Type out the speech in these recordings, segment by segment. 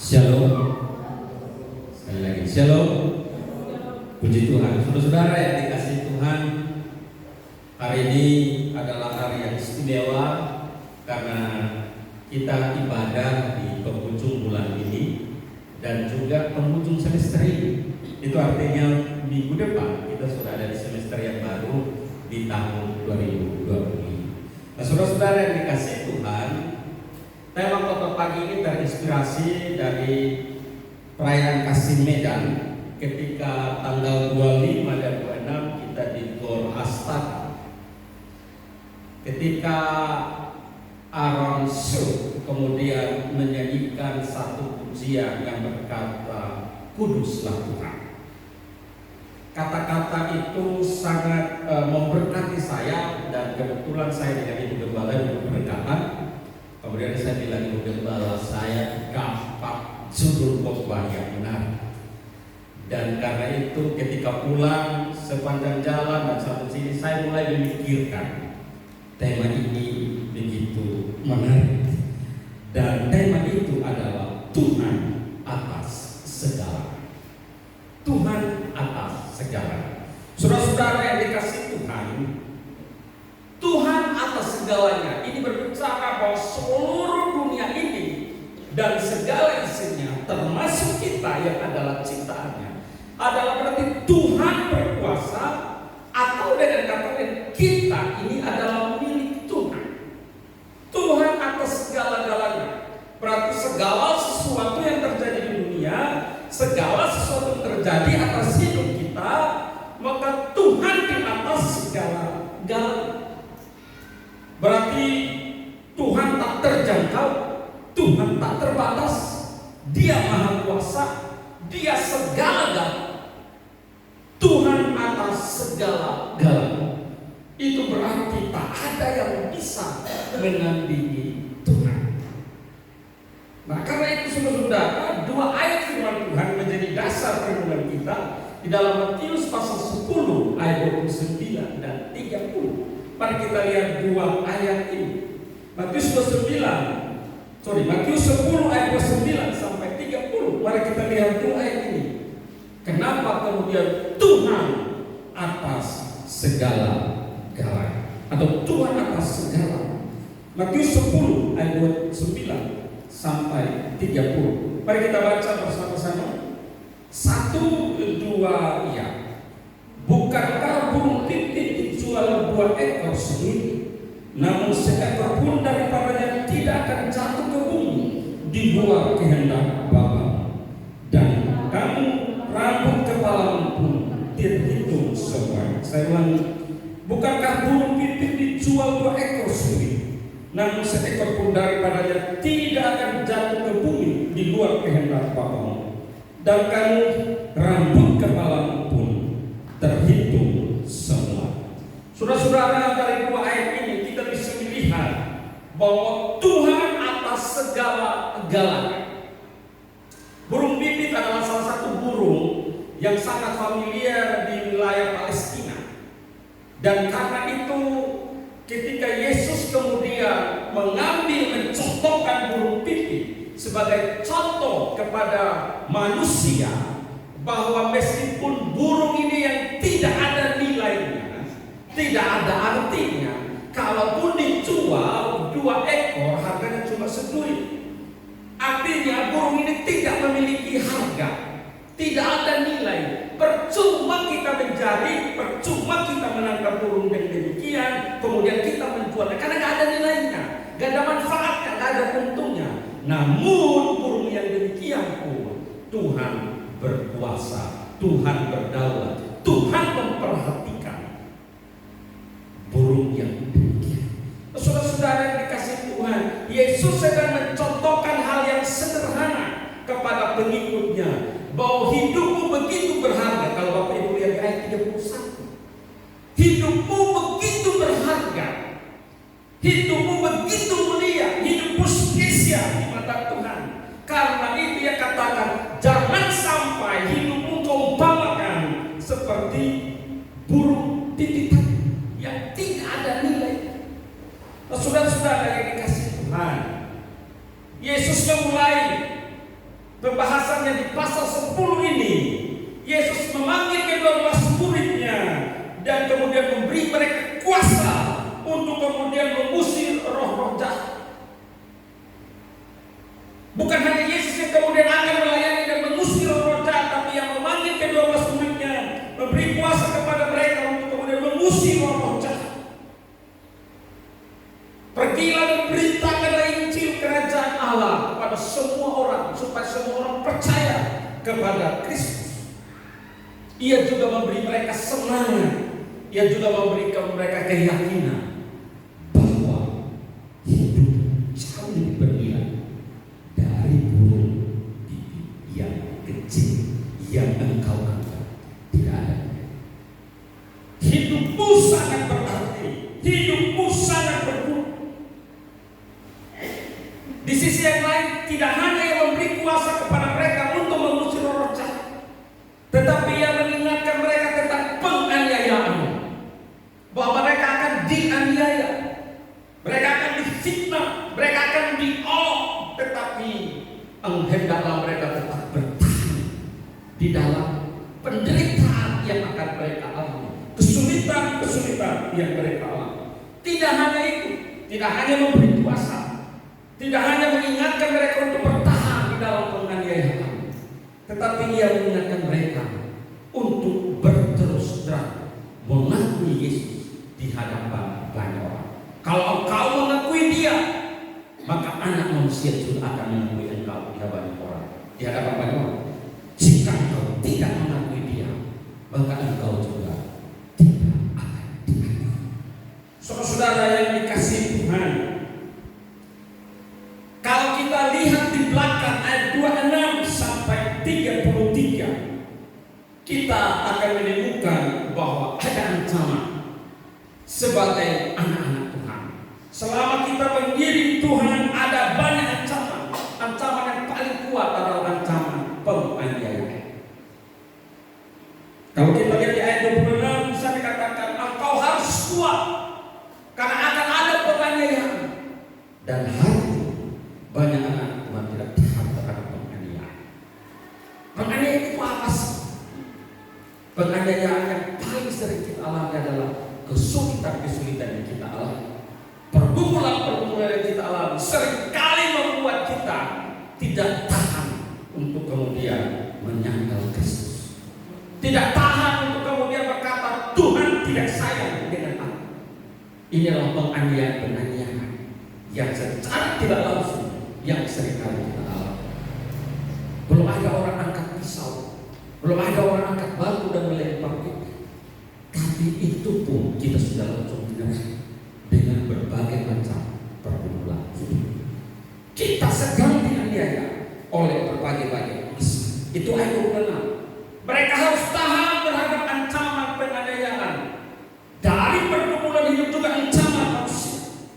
Shalom. Sekali lagi shalom. Puji Tuhan. Saudara-saudara yang dikasihi Tuhan, hari ini adalah hari yang istimewa karena kita ibadah di penghujung bulan ini dan juga penghujung semester ini. Itu artinya minggu depan kita sudah ada di semester yang baru di tahun 2020. Nah, saudara-saudara yang dikasihi Tuhan, tema khotbah pagi ini terinspirasi dari perayaan Kasih Medan ketika tanggal 25 dan 26 kita di Gor Astana. Ketika Aaron Sur kemudian menyanyikan satu pujian yang berkata, "Kuduslah Tuhan." Kata-kata itu sangat memberkati saya, dan kebetulan saya dengan Ibu Gembala berberkatan. Kemudian saya bilang, "Ibu Gembala, saya gampang judul khotbah yang benar." Dan karena itu ketika pulang sepanjang jalan dan sampai sini saya mulai memikirkan tema ini begitu menarik. Dan tema itu adalah Tuhan atas segala. Tuhan atas segala. Saudara-saudara yang dikasihi Tuhan, Tuhan atas segalanya ini berbicara bahwa seluruh dunia ini dan segala isinya, termasuk kita yang adalah ciptaannya, adalah berarti Tuhan berkuasa, atau dengan kata lain kita ini adalah milik Tuhan. Tuhan atas segala-galanya, berarti segala sesuatu yang terjadi di dunia, segala sesuatu yang terjadi atas hidup kita, maka Tuhan di atas segala-galanya. Berarti Tuhan tak terjangkau, Tuhan tak terbatas, Dia maha kuasa, Dia segala-galanya. Tuhan atas segala-galanya. Itu berarti tak ada yang bisa menandingi Tuhan. Nah, karena itu saudara, dua ayat firman Tuhan menjadi dasar renungan kita di dalam Matius pasal 10 ayat 29 dan 30. Mari kita lihat dua ayat ini. Matius 10 ayat 29 sampai 30. Mari kita lihat dua ayat ini. Kenapa kemudian Tuhan atas segala-galanya, atau Tuhan atas segala. Matius 10 ayat 29 sampai 30. Mari kita baca bersama-sama. 1, 2, ya. Bukankah burung pipit dijual 2 ekor sendiri, namun seekor pun daripadanya tidak akan jatuh ke bumi di luar kehendak Bapa. Dan kamu rambut kepalamu pun terhitung semua. Saya ulangi. Bukankah burung pipit dijual 2 ekor sendiri, namun seekor pun daripadanya tidak akan jatuh ke bumi di luar kehendak Bapa. Dan kamu rambut kepalamu pun terhitung semua. Saudara-saudara, dari dua ayat ini kita bisa melihat bahwa Tuhan atas segala-galanya. Burung pipit adalah salah satu burung yang sangat familiar di wilayah Palestina. Dan karena itu ketika Yesus kemudian mencontohkan burung pipit sebagai contoh kepada manusia, bahwa meskipun burung ini yang tidak ada nilainya, tidak ada artinya, kalaupun dijual 2 ekor harganya cuma $1. Artinya burung ini tidak memiliki harga, tidak ada nilai. Percuma kita mencari, percuma kita menangkap burung yang demikian, kemudian kita menjualnya karena tidak ada nilainya, tidak ada manfaatnya, tidak ada untungnya. Namun burung yang demikian pun Tuhan berkuasa, Tuhan berdaulat, Tuhan memperhatikan burung yang demikian. Saudara-saudara yang dikasihi Tuhan, Yesus sedang mencontohkan hal yang sederhana kepada pengikutnya, bahwa hidupmu begitu berharga. Kalau Bapak Ibu lihat di ayat 31, hidupmu begitu berharga, hidupmu begitu mulia, hidupmu spesial di mata Tuhan. Karena itu Dia katakan, jangan sampai hidupmu kau umpamakan seperti burung titipan yang tidak ada nilai. Saudara-saudara yang dikasihi Tuhan, Yesus memulai Pembahasannya di pasal 10 ini, Yesus memanggil kedua murid-nya dan kemudian memberi mereka kuasa untuk kemudian mengusir roh-roh jahat. Bukan hanya Yesus yang kemudian akan melayani dan mengusir roh-roh jahat, tapi yang memanggil kedua murid-nya, memberi kuasa kepada mereka untuk kemudian mengusir roh-roh jahat. Pergilah dan beritakanlah Injil kerajaan Allah kepada semua orang, supaya semua orang percaya kepada Kristus. Ia juga memberi mereka semangat. Ia juga memberikan mereka keyakinan bahwa hidup jauh lebih bernilai dari burung pipit yang kecil yang engkau angkat. Tidak ada. Hidupmu sangat berarti, hidupmu sangat berguna. Di sisi yang lain, tidak hanya yang memberi kuasa kepada mereka untuk mengusir roh jahat, tetapi yang mengingatkan mereka tentang penganiayaan, bahwa mereka akan dianiaya, mereka akan difitnah, mereka akan diolok, tetapi hendaklah mereka tetap bertahan di dalam penderitaan yang akan mereka alami, kesulitan-kesulitan yang mereka alami. Tidak hanya itu, tidak hanya memberi kuasa, tidak hanya mengingatkan mereka untuk bertahan di dalam penganiayaan, tetapi ia mengingatkan mereka untuk berterus terang mengakui Yesus di hadapan banyak orang. Kalau engkau mengakui Dia, maka Anak Manusia juga akan mengakui engkau di hadapan orang, di hadapan banyak orang. Jika engkau tidak mengakui Dia, maka engkau juga tidak akan diakui. Saudara-saudara yang dikasihi Tuhan, kalau kita lihat di belakang ayat 26 sampai 33, kita akan menemukan bahwa ada ancaman sebagai anak-anak Tuhan. Selama kita mengiring Tuhan, ada banyak ancaman. Ancaman yang paling kuat adalah ancaman penganiayaan. Kalau kita lihat di ayat 26, bisa dikatakan engkau harus kuat karena akan ada penganiayaan. Dan banyak anak Tuhan tidak tahan terhadap penganiayaan. Penganiayaan itu apa sih? Penganiayaan yang paling sering kita alami adalah kesulitan-kesulitan yang kita alami. Pergumulan-pergumulan yang kita alami seringkali membuat kita tidak tahan untuk kemudian menyangkal Kristus. Tidak tahan untuk kemudian berkata Tuhan tidak sayang dengan aku. Inilah penganiayaan yang secara tidak langsung yang seringkali kita alami. Belum ada orang angkat pisau, belum ada orang angkat batu dan melempar kita, tapi itu pun kita sudah langsung menyerah dengan berbagai macam pergumulan. Kita sedang dianiaya oleh berbagai masalah. Itu ayat 26. Mereka harus tahan terhadap ancaman penganiayaan. Dari pergumulan hidup juga ancaman manusia.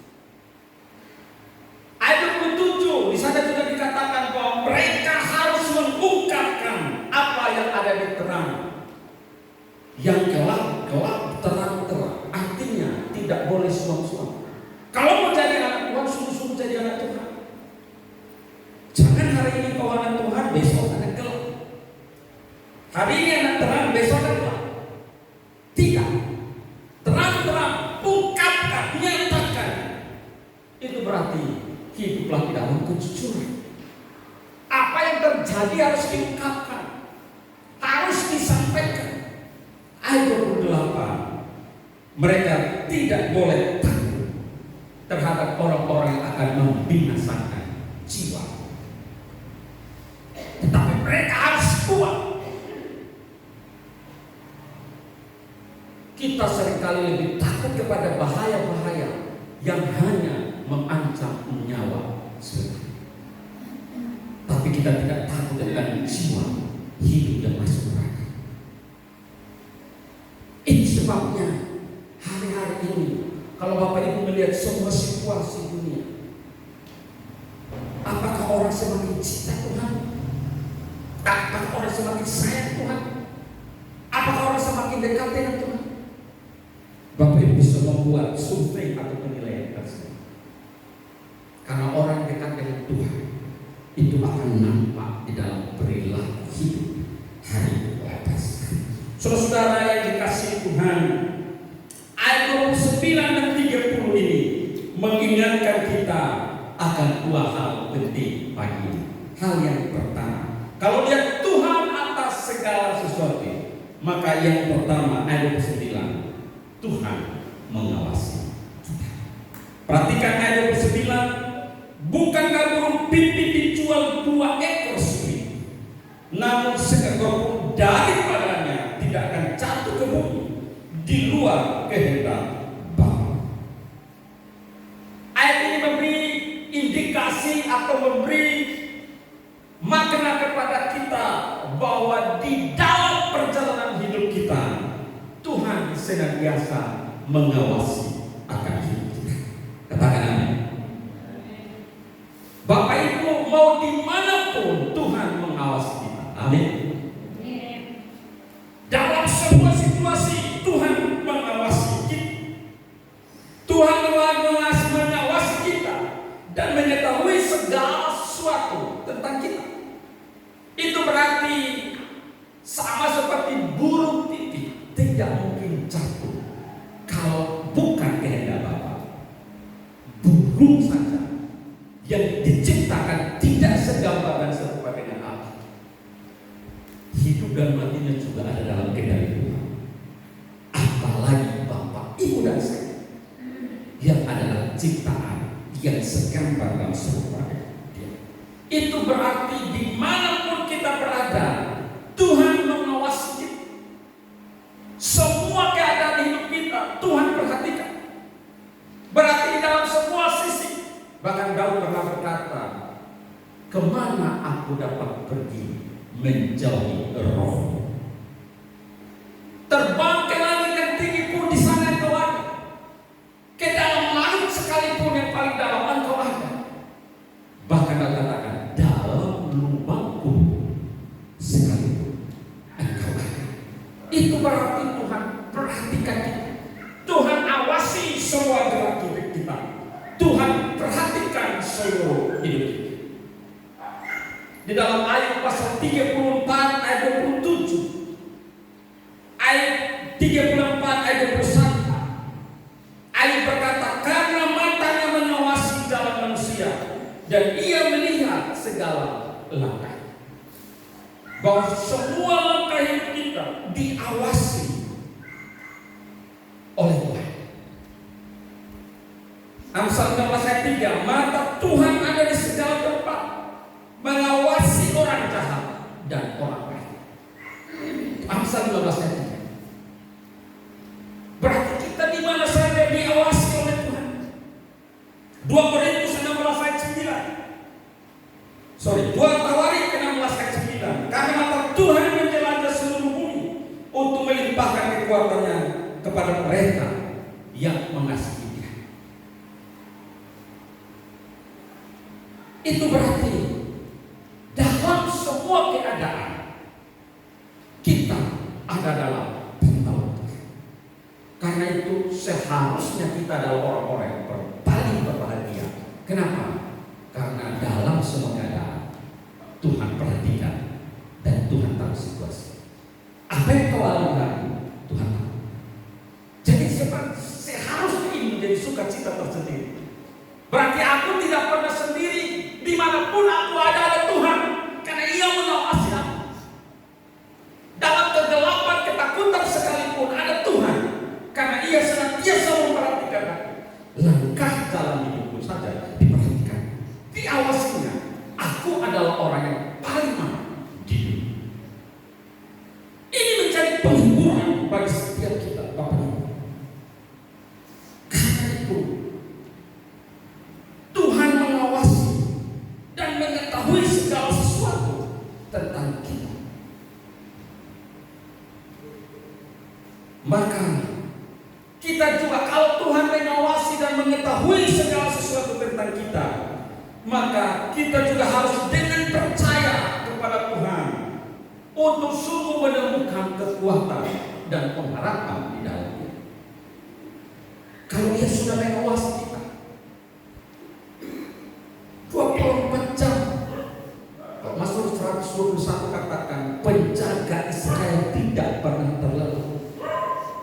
Ayat 27 di sana juga dikatakan bahwa mereka harus mengungkapkan apa yang ada di terang. Yang gelap, terang. Artinya tidak boleh suam-suam. Kalau mau jadi anak Tuhan, sungguh-sungguh jadi anak Tuhan. Jangan hari ini kau anak Tuhan, besok anak gelap. Hari ini anak terang, besok anak gelap. Tidak. Terang-terang, ungkapkan, nyatakan. Itu berarti hiduplah di dalam kejujuran. Apa yang terjadi harus diungkapkan, harus disampaikan. Ayat 28, mereka tidak boleh takut terhadap orang-orang yang akan membinasakan jiwa, tetapi mereka harus kuat. Kita seringkali lebih takut kepada bahaya-bahaya yang hanya mengancam nyawa sebenarnya, tapi kita tidak takut dengan jiwa hidup yang masuk neraka. Itu sebabnya hari-hari ini kalau Bapak Ibu melihat semua situasi dunia, apakah orang semakin cinta Tuhan? Apakah orang semakin sayang Tuhan? Apakah orang semakin dekat dengan Tuhan? Bapak Ibu bisa membuat survei atau penilaian tersebut. Karena orang dekat dengan Tuhan, itu akan nampak di dalam perilaku hidup hari ke atas. Saudara-saudara yang dikasihi Tuhan, ayat 29 dan 30 ini mengingatkan kita akan dua hal penting pagi ini. Hal yang pertama, kalau lihat Tuhan atas segala sesuatu, maka yang pertama ayat 29, Tuhan mengawasi kita. Perhatikan ayat 29, bukankah burung pipit dijual 2 ekor sendiri, namun seekor pun daripadanya tidak akan jatuh ke bumi di luar kehendak Bapa. Ayat ini memberi indikasi atau memberi makna kepada kita bahwa di dalam perjalanan hidup kita Tuhan senantiasa mengawasi akan hidup kita. Katakan amin. Bapak Ibu, mau dimanapun Tuhan mengawasi kita. Amin. Dalam sebuah situasi Tuhan mengawasi kita. Tuhan mengawasi kita dan mengetahui segala sesuatu tentang kita. Itu berarti sama seperti burung pipit tidak mungkin jatuh kalau bukan kehendak Bapa. Burung saja yang diciptakan tidak segambar dan serupa dengan Allah. Hidup dan matinya juga ada dalam kendali Tuhan. Apalagi Bapak, Ibu dan saya yang adalah ciptaan yang segambar dan serupa dengan Dia. Itu berarti dimanapun kita berada, Tuhan mengawasi kita. Semua keadaan hidup kita Tuhan perhatikan. Berarti di dalam semua sisi. Bahkan Daud pernah berkata, kemana aku dapat pergi menjauhi roh? Terbang ke langit yang tinggi pun di sana engkau ada. Ke dalam langit sekalipun yang paling dalam engkau ada. Bahkan Daud katakan, dalam lubangku sekalipun engkau ada. Itu berarti Tuhan perhatikan kita. Tuhan awasi semua gerak hidup kita. Tuhan perhatikan seluruh hidup kita. Di dalam ayat pasal 34 ayat 27, ayat 34 ayat 21, ayat berkata, karena matanya mengawasi jalan manusia dan ia melihat segala langkah. Bahwa semua langkah hidup kita diawasi oleh Tuhan. Amsal 15 ayat 3, mata Tuhan ada di segala tempat, mengawasi orang jahat dan orang baik. Amsal 15 ayat 3. Berarti kita di mana saja diawasi oleh Tuhan. 2 Korintus 16 ayat 9. 2 Tawarik 16 ayat 9. Karena mata Tuhan menjelajah seluruh bumi untuk melimpahkan kekuatannya kepada mereka yang mengasihi. Itu berarti dalam semua keadaan kita ada dalam pantauan Tuhan. Karena itu seharusnya kita adalah orang-orang yang paling berbahagia. Kenapa? Karena dalam semua keadaan Tuhan perhatikan dan Tuhan tahu situasi. Apa yang kau alami Tuhan tahu. Jadi seharusnya ini menjadi sukacita tersendiri. Berarti aku tidak pernah sendiri. Dimanapun aku ada Tuhan, karena Ia mengawasi aku. Dalam kegelapan, ketakutan sekalipun ada Tuhan, karena Ia senantiasa memperhatikan aku. Langkah dalam hidupku saja diperhatikan, diawasinya. Aku adalah orang yang paling aman di dunia. Ini menjadi penghiburan bagi setiap kita, Bapak Ibu. Karena itu Tuhan mengawasi dan mengetahui segala sesuatu tentang kita. Maka kita juga, kalau Tuhan mengawasi dan mengetahui segala sesuatu tentang kita, maka kita juga harus dengan percaya kepada Tuhan untuk sungguh menemukan kekuatan dan pengharapan di dalamnya. Kalau Dia sudah mengawasi kita 24 jam, Mazmur 21 katakan, penjaga Israel tidak pernah terlelap.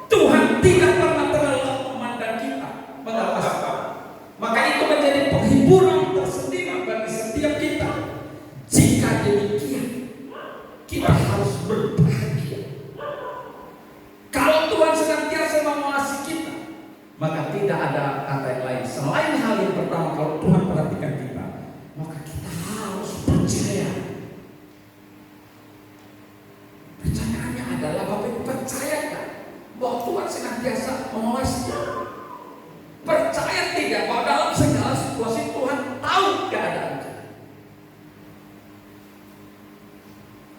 Tuhan tidak pernah terlelap memandang kita, mengawasi. Maka itu menjadi penghiburan tersendiri bagi setiap kita. Jika demikian, kita harus berbahagia. Kalau Tuhan senantiasa mengawasi kita, maka tidak ada kata yang lain selain hal yang pertama. Kalau Tuhan perhatikan kita, maka kita harus percaya. Percayaannya adalah Bapak percayakan bahwa Tuhan senantiasa mengawasi kita. Percaya tidak bahwa dalam segala situasi Tuhan tahu keadaan kita.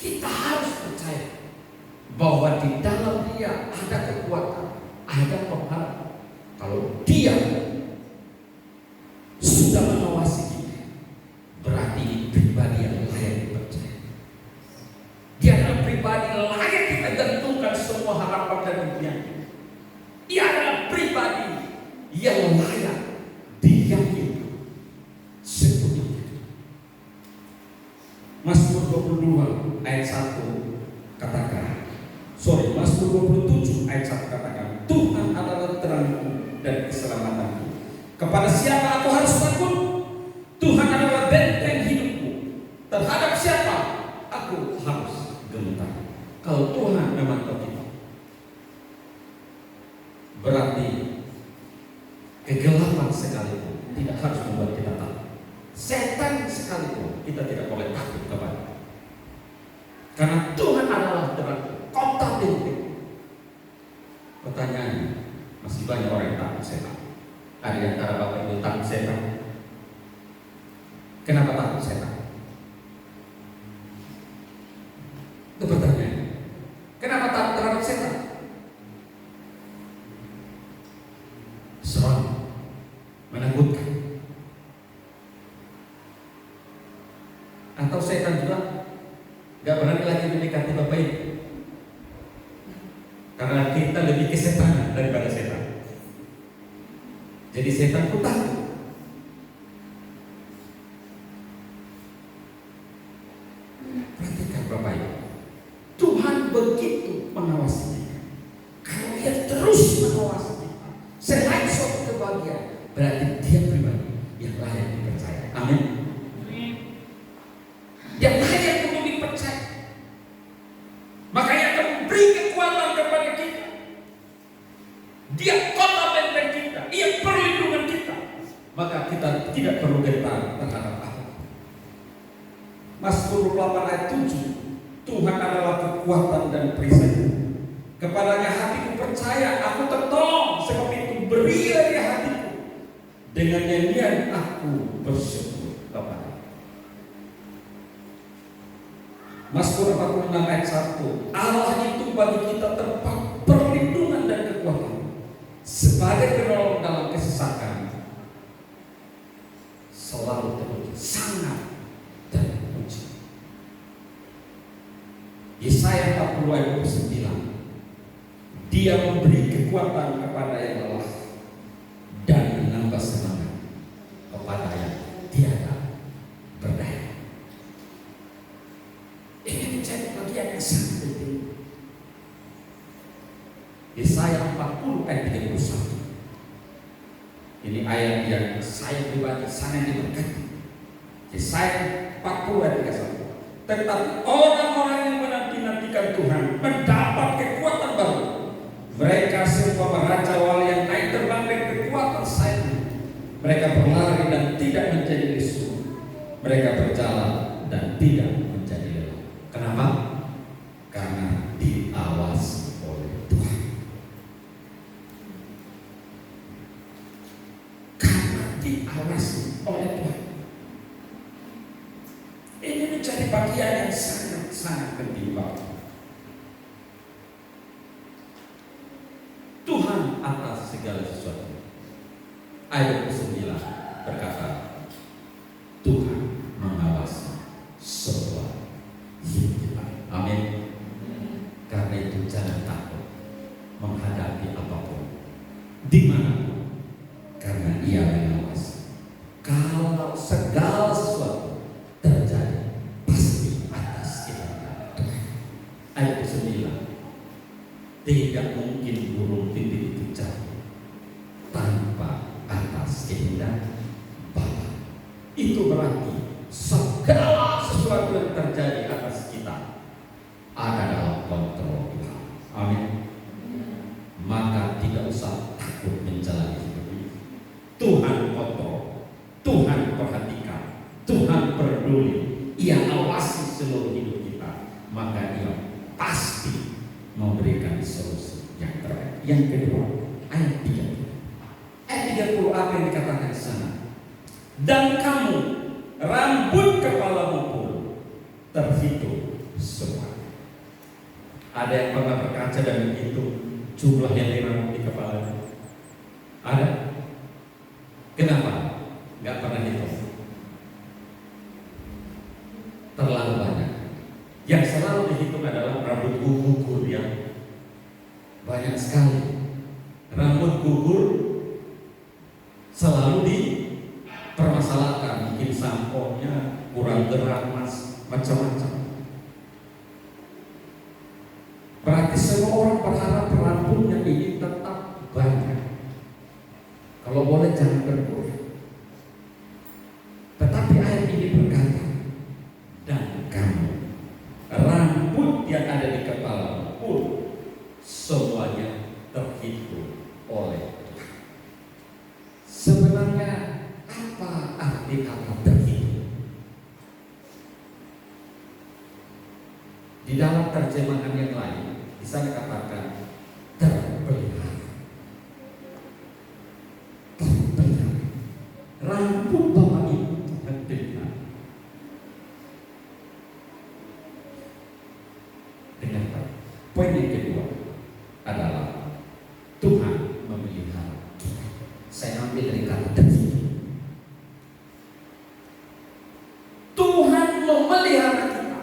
Kita harus percaya bahwa di dalam Dia ada kekuatan, ada pengharapan. Kalau Dia sudah mengawasi kita, berarti pribadi yang layak dipercaya. Dia adalah pribadi layak kita gantungkan semua harapan dan impian. Dia adalah pribadi yang layak diyakini sepenuhnya. Mazmur 22 ayat 1 katakan, Mazmur 27 ayat 1 katakan, Tuhan adalah terangku dan keselamatanku. Kepada siapa aku harus takut? Tuhan adalah benteng hidupku. Terhadap siapa aku harus gentar? Kalau Tuhan memantau kita, berarti kegelapan sekalipun tidak harus membuat kita takut. Setan sekalipun kita tidak boleh takut kepada. Karena Tuhan adalah terang, kota benteng. Pertanyaannya, masih banyak orang yang takut setan. Ada di antara Bapak Ibu takut setan? Kenapa takut setan? Itu pertanyaannya. Kenapa takut terhadap setan? Seram, menakutkan. Atau setan juga gak berani lagi mendekati Bapak Ibu karena kita lebih kesetanan daripada setan. Jadi setan pun takut. Perhatikan Bapak Ibu, Tuhan begitu mengawasi kita. Kalau Dia terus mengawasi kita, selain suatu kebahagiaan, berarti Dia pribadi yang layak dipercaya. Amin. Yang layak untuk dipercaya. Makanya akan memberi kekuatan kepada kita. Dia kota benteng kita, Dia perlindungan kita. Maka kita tidak perlu gentar terhadap apa. Mazmur 8 ayat 7, Tuhan adalah kekuatan dan perisai. Kepadanya hatiku percaya, aku tertolong, sebab itu berilah dia hatiku. Dengan nyanyian aku bersyukur kepada. Mazmur 46 ayat 1, Allah itu bagi kita tempat perlindungan dan kekuatan, sebagai penolong dalam kesesakan. Selalu terpuji, sangat terpuji. Yesaya 40 ayat 29, Dia memberi kekuatan kepada yang lelah dan menambah semangat kepada yang tiada berdaya. Ini menjadi bagian yang sangat penting. Yesaya 40 ayat 31. Ini ayat yang saya pribadi sangat diberkati. Yesaya 40 ayat 31. Tetapi orang-orang yang menanti-nantikan Tuhan mendapat kekuatan baru. Mereka semua raja wali yang naik terbang dengan kekuatan sayapnya. Mereka berlari dan tidak menjadi lesu. Mereka berjalan dan tidak menjadi lelah. Kenapa? Karena diawasi oleh Tuhan. Karena diawasi oleh Tuhan. Ini menjadi bagian yang sangat-sangat penting banget. Tuhan atas segala sesuatu. Ayat 9 berkata, Tuhan mengawasi semua hidup kita. Amin. Karena itu jangan takut menghadapi apapun, di mana, karena Ia mengawasi. Kalau segala sesuatu terjadi, pasti atas 9, tidak mungkin burung pipit itu jatuh tanpa atas kehendak Bapa. Itu berarti segala sesuatu yang terjadi atas kita ada dalam kontrol Tuhan. Amin. Maka tidak usah takut menjalani hidup ini. Tuhan kontrol, Tuhan perhatikan, Tuhan peduli, Ia awasi seluruh hidup kita. Maka Ia pasti memberikan solusi yang terbaik. Yang kedua, ayat 30. Ayat 30 apa yang dikatakan di sana? Dan kamu rambut kepalamu pun terhitung semua. Ada yang pernah berkaca dan menghitung jumlah yang rambut di kepalanya? Ada? Kenapa? Gak pernah hitung. Terlalu banyak. Yang selalu dihitung adalah rambut gugur yang banyak sekali. Rambut gugur selalu dipermasalahkan, bikin samponya kurang gerak, macam-macam. Berarti semua orang berharap rambutnya ini tetap banyak. Kalau boleh jangan berkurang. Tetapi ayat ini berkata, dan kamu rambut yang ada di kepala pun semuanya terhitung oleh Tuhan. Sebenarnya apa arti kata terhitung? Di dalam terjemahan yang lain bisa dikatakan terpelihara. Terpelihara. Rambut Bapak Ibu Tuhan pelihara. Dengan baik. Poin yang kedua adalah Tuhan memelihara kita. Saya ambil dari kata terhitung. Tuhan memelihara kita.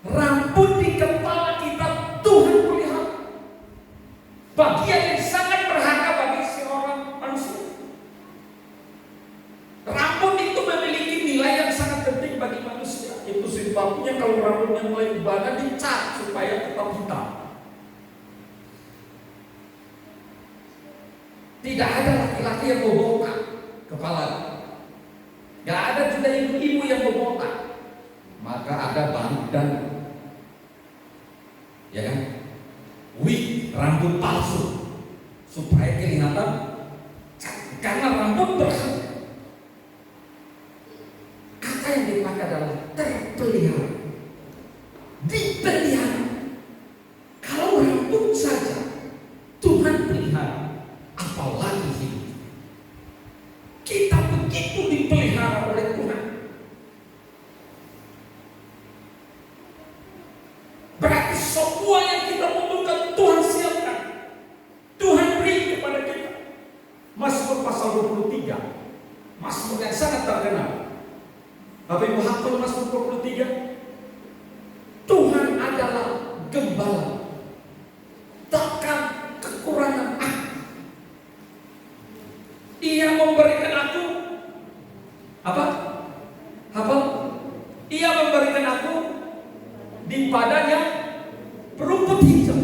Rambut di kepala kita Tuhan pelihara. Bagian yang sangat berharga bagi seorang manusia. Rambut itu memiliki nilai yang sangat penting bagi manusia. Itu sebabnya kalau rambutnya mulai berbadan dicat supaya tetap hitam. Tidak ada laki-laki yang bobotak kepala. Gak ada juga ibu-ibu yang bobotak. Maka ada dan ya kan, wig, rambut palsu supaya kelihatan karena rambut berharga. Kata yang dipakai adalah terpelihara, dipelihara. Kalau rambut saja Tuhan pelihara, apalagi hidup kita begitu dipelihara oleh Tuhan. Berarti semua yang kita butuhkan Tuhan siapkan, Tuhan beri kepada kita. Mazmur pasal 23, Mazmur yang sangat terkenal. Bapak Ibu hafal Mazmur 23? Tuhan adalah gembala, takkan kekurangan aku. Ia memberikan aku apa? Hafal? Ia memberikan aku di padang yang berumput hijau.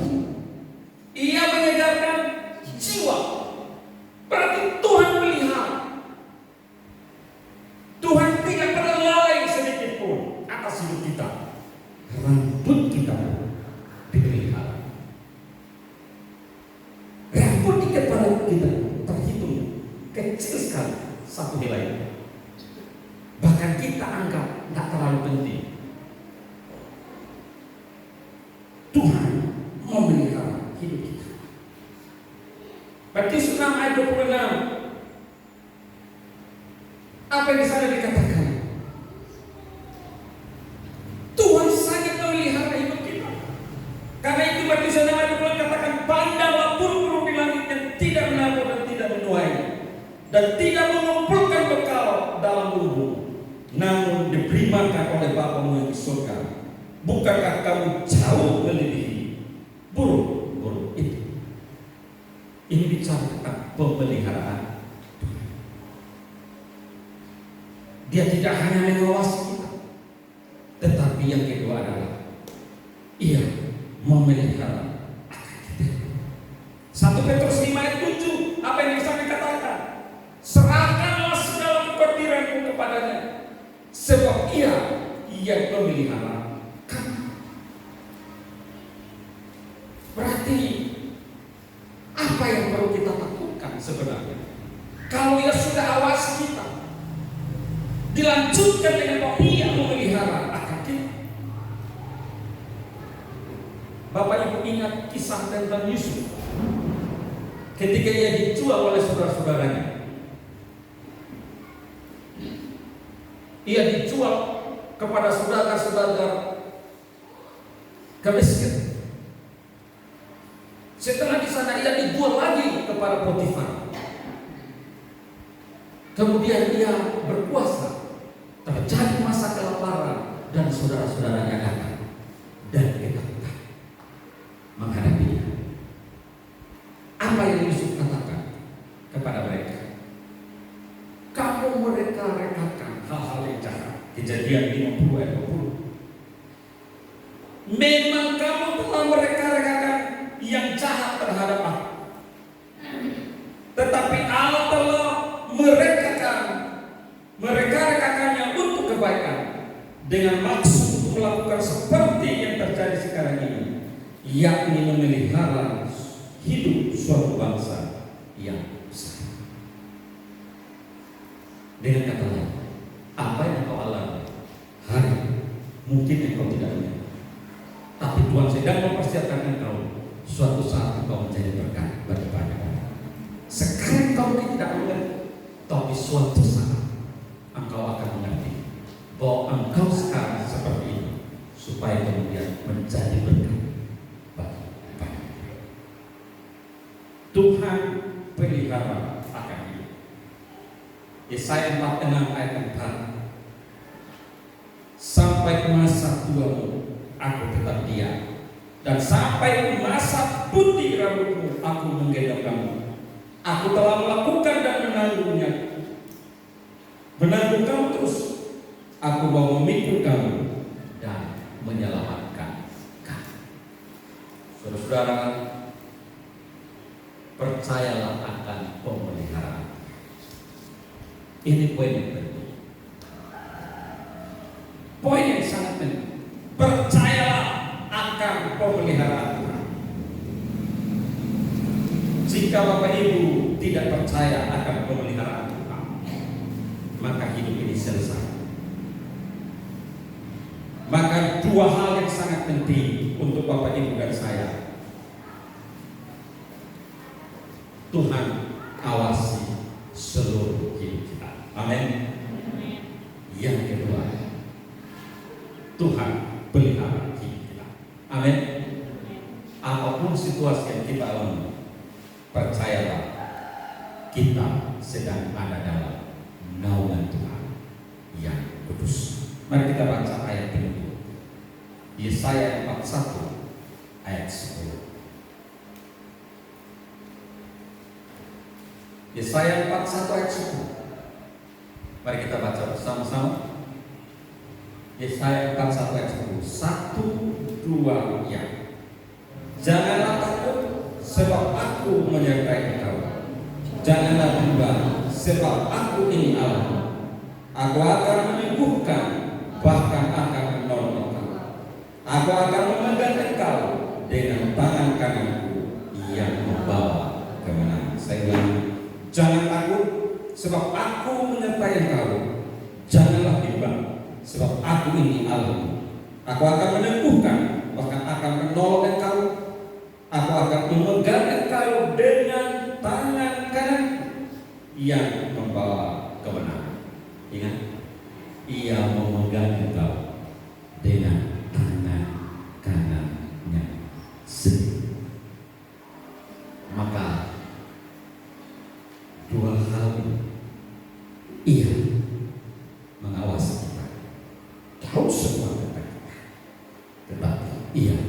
Ia menyegarkan jiwa. Berarti Tuhan pelihara. Tuhan tidak pernah lalai sedikit pun atas hidup kita. Rambut kita dipelihara. Rambut di kepala kita terhitung kecil sekali satu helai. Bahkan kita anggap tidak terlalu penting. Tuhan memelihara hidup kita. Matius 6 ayat 26. Apa yang di sana dikatakan? Tuhan sangat memelihara hidup kita. Karena itu Matius 6 ayat 26 katakan, pandanglah burung-burung di langit yang tidak menabur dan tidak menuai, dan tidak mengumpulkan bekal dalam lumbung, namun diberi makan oleh Bapamu yang di surga. Bukankah kamu jauh melebihi burung-burung itu? Ini bicara tentang pemeliharaan Tuhan. Dia tidak hanya mengawasi kita, tetapi yang kedua adalah Ia memelihara. 1 Petrus 5 ayat 7, apa yang bisa dikatakan? Serahkanlah segala kekhawatiranmu kepadanya, sebab Ia yang memelihara kamu. Berarti apa yang perlu kita takutkan sebenarnya? Kalau Ia sudah awasi kita, dilanjutkan dengan bahwa Ia memelihara akan kita. Bapak Ibu ingat kisah tentang Yusuf ketika ia dijual oleh saudara-saudaranya. Ia dijual kepada saudara-saudara ke Mesir. Setelah di sana ia dijual lagi kepada Potifar. Kemudian ia berpuasa, terjadi masa kelaparan dan saudara-saudaranya datang dan ketakutan menghadapinya. Apa yang Yusuf katakan kepada mereka? Kamu mereka-rekakan hal-hal yang jahat. Kejadian 50 ayat 20. Memang kamu telah mereka-rekakan yang jahat terhadap aku, tetapi Allah telah mereka-rekakannya untuk kebaikan, dengan maksud untuk melakukan seperti yang terjadi sekarang ini, yakni memelihara hidup suatu bangsa yang besar. Dengan kata lain, apa yang kau alami hari ini mungkin engkau tidak ingat, tapi Tuhan sedang mempersiapkan engkau suatu saat engkau menjadi berkat bagi banyak orang. Sekarang kau tidak mengerti, tapi suatu saat engkau akan mengerti bahwa engkau sekarang seperti ini, supaya kemudian menjadi berkat bagi banyak. Tuhan pelihara akan hidup. Yesaya 46 ayat 4. Sampai masa tuamu aku tetap diam, dan sampai masa putih rambutmu aku menggendong kamu. Aku telah melakukan dan menanggungnya, menanggung kamu terus. Aku mau memikul kamu dan menyelamatkan kamu. Saudara-saudara, percayalah akan pemeliharaan. Ini poin yang penting. Poin yang sangat penting. Percayalah akan pemeliharaan Tuhan. Jika Bapak Ibu tidak percaya akan pemeliharaan Tuhan, maka hidup ini selesai. Maka dua hal yang sangat penting untuk Bapak Ibu dan saya. Tuhan awasi seluruh hidup kita. Amin. Yang kedua, Tuhan pelihara hidup kita. Amin. Apapun situasi yang kita alami, percayalah kita sedang ada dalam naungan Tuhan yang kudus. Mari kita baca ayat kedua, Yesaya 41 ayat 10. Yesaya 41 ayat 10. Mari kita baca bersama-sama. Yesaya 41 ayat 10. 1, 2, ya. Janganlah takut, sebab aku menyertai engkau. Janganlah bimbang, sebab aku ini Allah. Aku akan menyembuhkan, bahkan akan menolong engkau. Aku akan memegang engkau dengan tangan kananku yang membawa kemenangan. Saya ulangi. Jangan takut, sebab aku menyertai engkau. Janganlah bimbang, sebab aku ini Allah. Aku akan menyembuhkan, bahkan akan menolong engkau. Aku akan memegang engkau dengan tangan kanan yang membawa kemenangan. Ingat, Ia memegang engkau dengan tangan kanannya sendiri. Maka dua hal ini, Ia mengawasi kita, tahu semua tentang kita, tetapi Ia